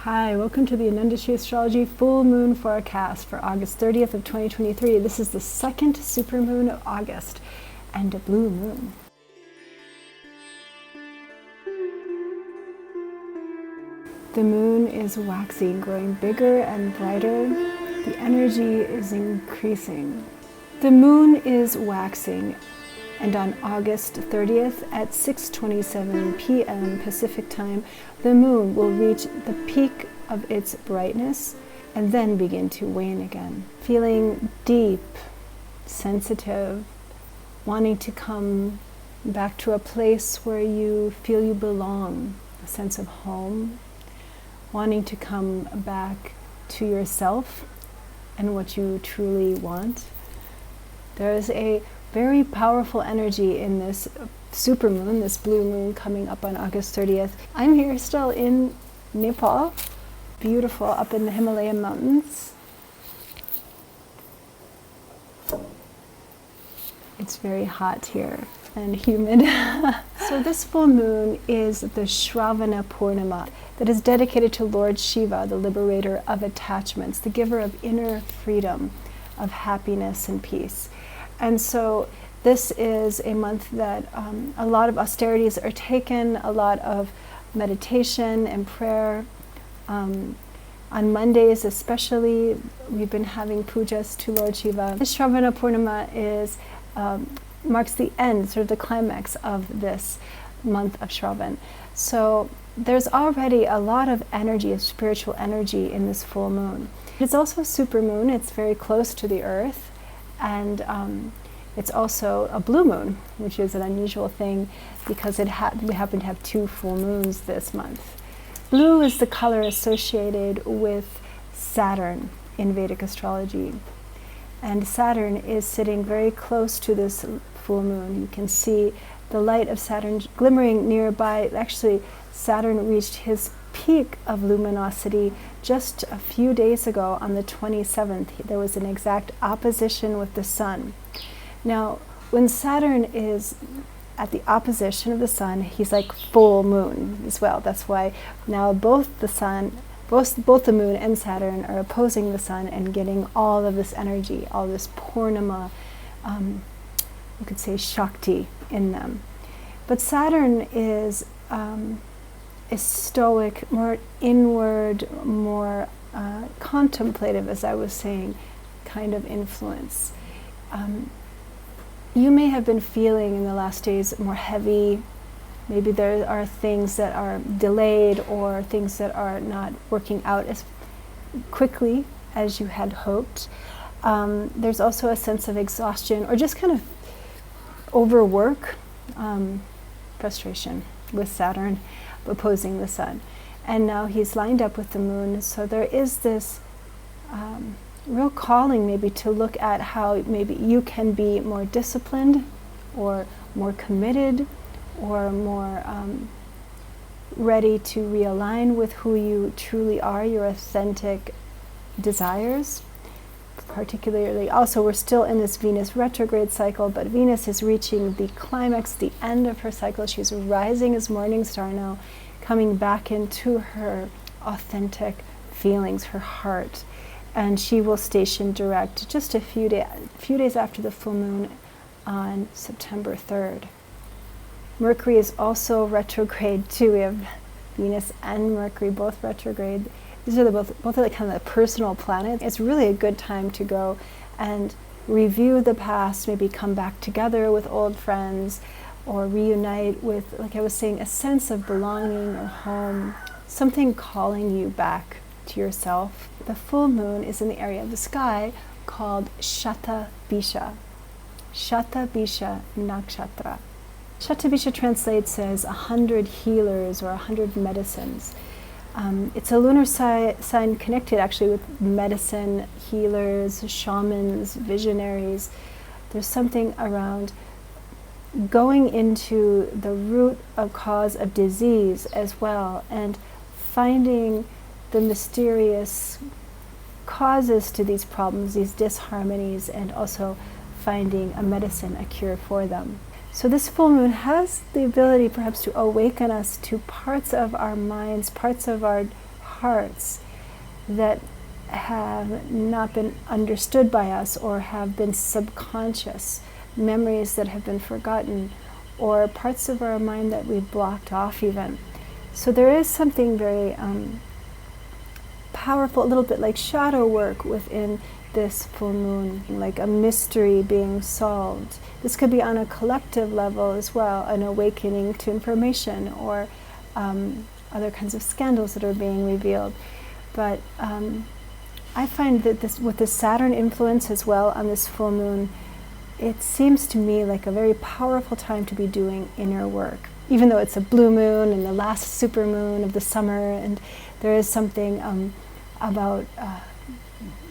Hi, welcome to the Vedic Astrology full moon forecast for August 30th of 2023. This is the second supermoon of August and a blue moon. The moon is waxing, growing bigger and brighter. The energy is increasing. The moon is waxing, and on August 30th at 6:27 p.m. Pacific time, the moon will reach the peak of its brightness and then begin to wane again. Feeling deep, sensitive, wanting to come back to a place where you feel you belong, a sense of home, wanting to come back to yourself and what you truly want. There is a very powerful energy in this supermoon, this blue moon coming up on August 30th. I'm here still in Nepal, beautiful up in the Himalayan mountains. It's very hot here and humid. So this full moon is the Shravana Purima that is dedicated to Lord Shiva, the liberator of attachments, the giver of inner freedom, of happiness and peace. And so this is a month that a lot of austerities are taken, a lot of meditation and prayer. On Mondays especially, we've been having pujas to Lord Shiva. The Shravana Purima marks the end, sort of the climax of this month of Shravan. So there's already a lot of energy, of spiritual energy in this full moon. It's also a supermoon. It's very close to the earth. And it's also a blue moon, which is an unusual thing because we happen to have two full moons this month. Blue is the color associated with Saturn in Vedic astrology. And Saturn is sitting very close to this full moon. You can see the light of Saturn glimmering nearby. Actually, Saturn reached his peak of luminosity just a few days ago on the 27th. There was an exact opposition with the sun. Now, when Saturn is at the opposition of the sun, he's like full moon as well. That's why now both the moon and Saturn are opposing the sun and getting all of this energy, all this Purnima, you could say Shakti in them. But Saturn is stoic, more inward, more contemplative, as I was saying, kind of influence. You may have been feeling in the last days more heavy. Maybe there are things that are delayed or things that are not working out as quickly as you had hoped. There's also a sense of exhaustion or just kind of overwork, frustration with Saturn opposing the sun. And now he's lined up with the moon, so there is this real calling maybe to look at how maybe you can be more disciplined or more committed or more ready to realign with who you truly are, your authentic desires. Particularly, also we're still in this Venus retrograde cycle, but Venus is reaching the climax, the end of her cycle. She's rising as morning star now, coming back into her authentic feelings, her heart. And she will station direct just a few days after the full moon on September 3rd. Mercury is also retrograde too. We have Venus and Mercury both retrograde. These are both like kind of the personal planets. It's really a good time to go and review the past, maybe come back together with old friends or reunite with, like I was saying, a sense of belonging or home, something calling you back to yourself. The full moon is in the area of the sky called Shatabhisha. Shatabhisha nakshatra. Shatabhisha translates as 100 healers or 100 medicines. It's a lunar sign connected actually with medicine, healers, shamans, visionaries. There's something around going into the root of cause of disease as well and finding the mysterious causes to these problems, these disharmonies, and also finding a medicine, a cure for them. So this full moon has the ability perhaps to awaken us to parts of our minds, parts of our parts that have not been understood by us or have been subconscious, memories that have been forgotten, or parts of our mind that we've blocked off even. So there is something very powerful, a little bit like shadow work within this full moon, like a mystery being solved. This could be on a collective level as well, an awakening to information, or other kinds of scandals that are being revealed. But I find that this, with the Saturn influence as well on this full moon, it seems to me like a very powerful time to be doing inner work. Even though it's a blue moon and the last supermoon of the summer, and there is something about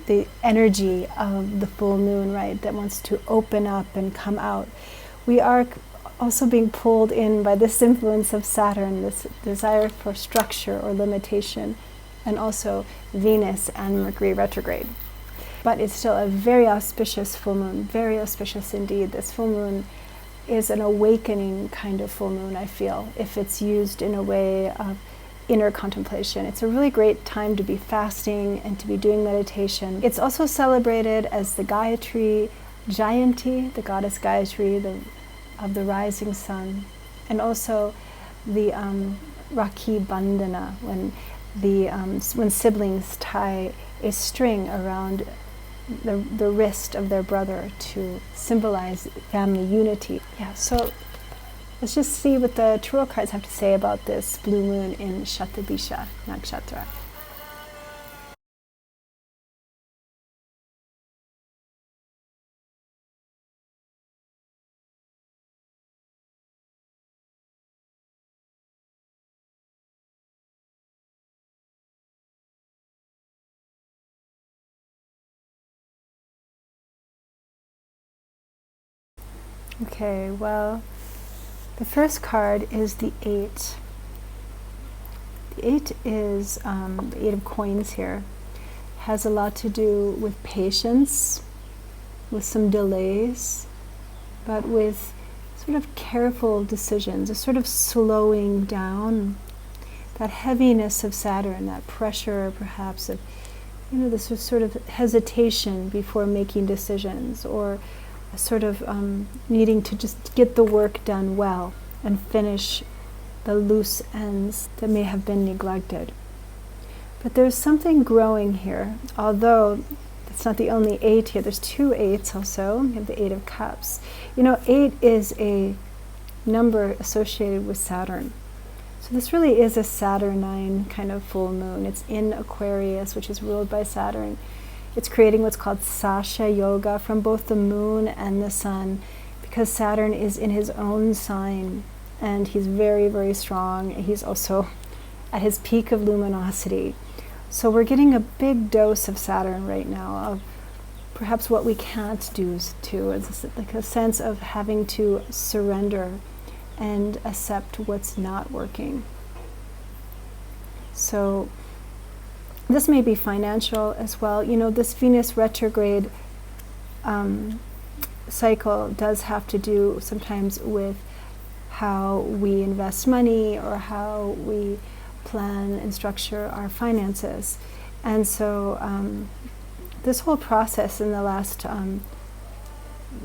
the energy of the full moon, right, that wants to open up and come out. We are also being pulled in by this influence of Saturn, this desire for structure or limitation, and also Venus and Mercury retrograde. But it's still a very auspicious full moon, very auspicious indeed. This full moon is an awakening kind of full moon, I feel, if it's used in a way of inner contemplation. It's a really great time to be fasting and to be doing meditation. It's also celebrated as the Gayatri Jayanti, the goddess Gayatri of the rising sun, and also the Rakhi Bandhana, when siblings tie a string around the wrist of their brother to symbolize family unity. Yeah, so let's just see what the tarot cards have to say about this blue moon in Shatabhisha Nakshatra. Okay, well, the first card is the 8. The 8 is the 8 of coins here. Has a lot to do with patience, with some delays, but with sort of careful decisions, a sort of slowing down. That heaviness of Saturn, that pressure perhaps of, this sort of hesitation before making decisions, or a sort of needing to just get the work done well and finish the loose ends that may have been neglected. But there's something growing here, although it's not the only 8 here. There's 2 8s also. You have the 8 of Cups. 8 is a number associated with Saturn. So this really is a Saturnine kind of full moon. It's in Aquarius, which is ruled by Saturn. It's creating what's called Sasha Yoga from both the moon and the sun, because Saturn is in his own sign, and he's very, very strong. He's also at his peak of luminosity. So we're getting a big dose of Saturn right now, of perhaps what we can't do to. It's like a sense of having to surrender and accept what's not working. So this may be financial as well. This Venus retrograde cycle does have to do sometimes with how we invest money or how we plan and structure our finances. And so this whole process in the last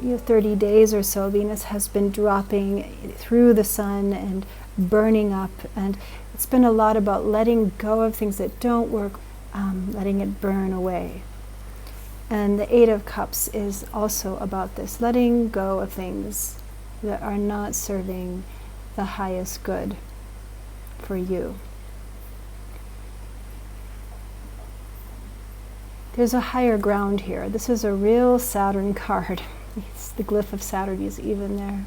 30 days or so, Venus has been dropping through the sun and burning up, and it's been a lot about letting go of things that don't work, letting it burn away. And the 8 of Cups is also about this, letting go of things that are not serving the highest good for you. There's a higher ground here. This is a real Saturn card. It's the glyph of Saturn is even there.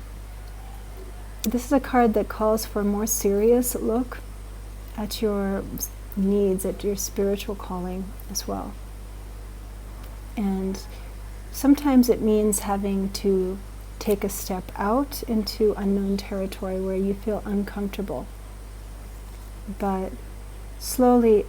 This is a card that calls for a more serious look at your needs, at your spiritual calling as well. And sometimes it means having to take a step out into unknown territory where you feel uncomfortable. But slowly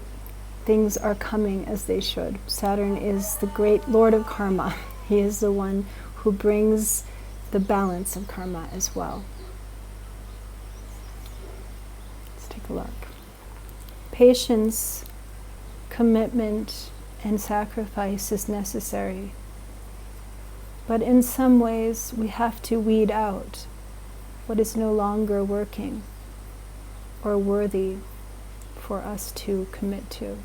things are coming as they should. Saturn is the great Lord of Karma. He is the one who brings the balance of karma as well. Let's take a look. Patience commitment and sacrifice is necessary. But in some ways, we have to weed out what is no longer working or worthy for us to commit to.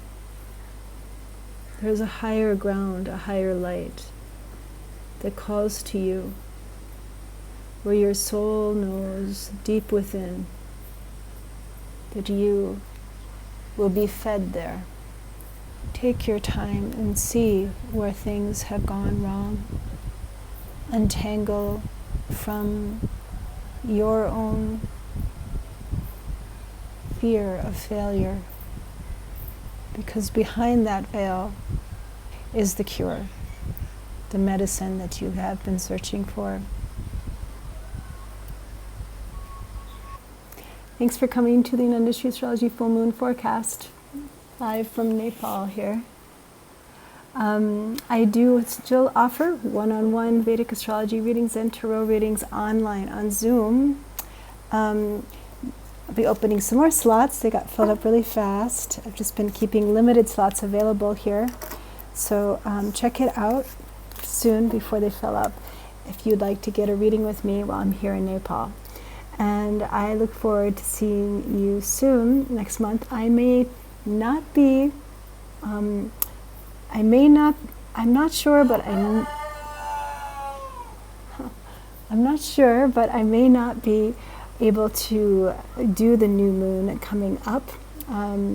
There's a higher ground, a higher light that calls to you, where your soul knows deep within that you will be fed there. Take your time and see where things have gone wrong. Untangle from your own fear of failure, because behind that veil is the cure, the medicine that you have been searching for. Thanks for coming to the Industry Astrology Full Moon Forecast, live from Nepal here. I do still offer one-on-one Vedic Astrology readings and Tarot readings online on Zoom. I'll be opening some more slots. They got filled up really fast. I've just been keeping limited slots available here. So check it out soon before they fill up if you'd like to get a reading with me while I'm here in Nepal. And I look forward to seeing you soon next month. I'm not sure, but I may not be able to do the new moon coming up.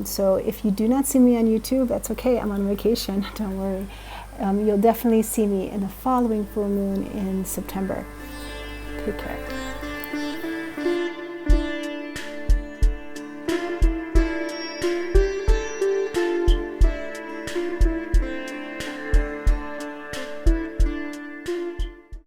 So if you do not see me on YouTube, that's okay. I'm on vacation. Don't worry. You'll definitely see me in the following full moon in September. Take care.